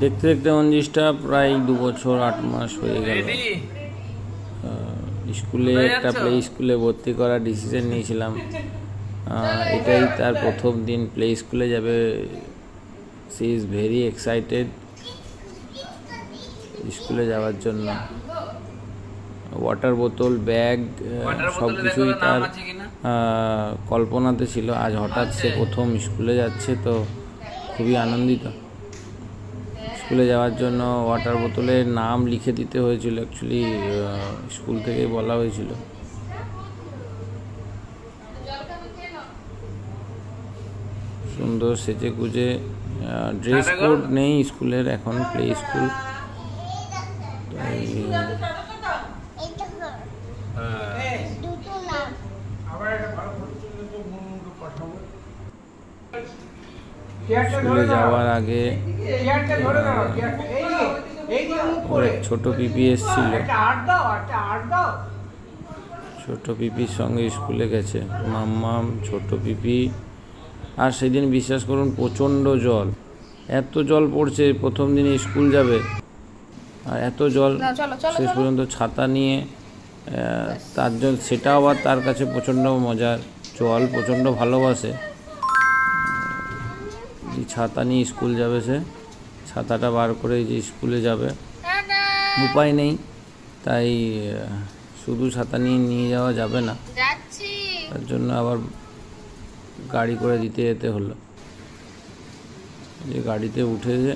দেখতে দেখতে 29টা প্রায় 2 বছর 8 মাস হয়ে গেল। স্কুলে একটা প্লে স্কুলে ভর্তি করার ডিসিশন নিয়েছিলাম। এটাই তার প্রথম দিন প্লে স্কুলে যাবে। সি ইজ ভেরি এক্সাইটেড স্কুলে যাওয়ার জন্য। ওয়াটার বোতল, ব্যাগ সব কিছুই তার কল্পনাতে ছিল। আজ হঠাৎ সে প্রথম স্কুলে যাচ্ছে, তো খুবই আনন্দিত। স্কুলে যাওয়ার জন্য ওয়াটার বোতলের নাম লিখে দিতে হয়েছিল, অ্যাকচুয়ালি স্কুল থেকেই বলা হয়েছিল। সুন্দর সেজে গুজে, ড্রেস কোড নেই স্কুলের, এখন প্লে স্কুল। স্কুলে যাওয়ার আগে ছোট পিপি এসেছিল, ছোট পিপির সঙ্গে স্কুলে গেছে। মাম্মাম, ছোট পিপি। আর সেদিন বিশ্বাস করুন প্রচণ্ড জল, এত জল পড়ছে। প্রথম দিনে স্কুল যাবে আর এত জল, শেষ পর্যন্ত ছাতা নিয়ে তার জন্য, সেটাও আবার তার কাছে প্রচণ্ড মজার। জল প্রচণ্ড ভালোবাসে। ছাতা নিয়ে স্কুল যাবে, সে ছাতাটা বার করে যে স্কুলে যাবে, উপায় নেই, তাই শুধু ছাতা নিয়ে যাওয়া যাবে না, তার জন্য আবার গাড়ি করে দিতে যেতে হলো। যে গাড়িতে উঠে, যে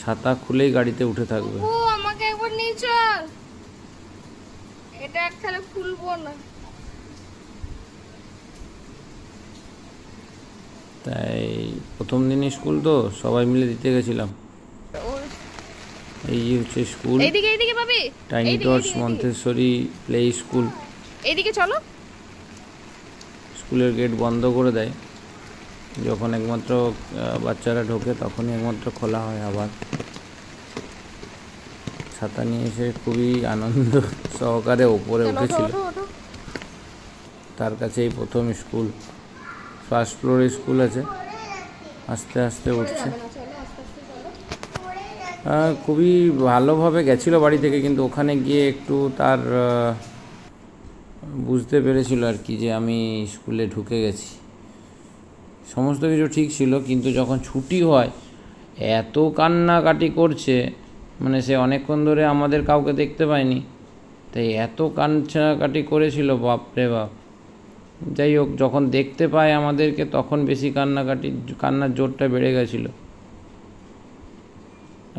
ছাতা খুলেই গাড়িতে উঠে থাকবে। আমাকে একবার নিয়ে চল, এটা একখানে খুলবো না। তাই প্রথম দিন স্কুল তো সবাই মিলে দিতে গেছিলাম। এই হচ্ছে school, tiny tots Montessori play school. এইদিকে চলো। স্কুলের গেট বন্ধ করে দেয় যখন একমাত্র বাচ্চারা ঢোকে, তখনই একমাত্র খোলা হয় আবার। ছাতা নিয়ে এসে খুবই আনন্দ সহকারে ওপরে উঠেছিল। তার কাছেই প্রথম স্কুল, ফার্স্ট ফ্লোরে স্কুল আছে। আস্তে আস্তে উঠছে। খুবই ভালোভাবে গেছিলো বাড়ি থেকে, কিন্তু ওখানে গিয়ে একটু তার বুঝতে পেরেছিল আর কি, যে আমি স্কুলে ঢুকে গেছি। সমস্ত কিছু ঠিক ছিল, কিন্তু যখন ছুটি হয় এত কান্নাকাটি করছে, মানে সে অনেকক্ষণ ধরে আমাদের কাউকে দেখতে পায়নি, তাই এত কান্নাকাটি করেছিল, বাপরে বাপ। যাই হোক, যখন দেখতে পায় আমাদেরকে তখন বেশি কান্নার জোরটা বেড়ে গেছিলো।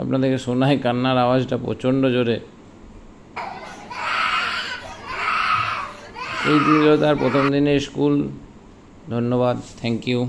আপনাদেরকে শোনায় কান্নার আওয়াজটা প্রচণ্ড জোরে। এই ছিল তার প্রথম দিনের স্কুল। ধন্যবাদ, থ্যাংক ইউ।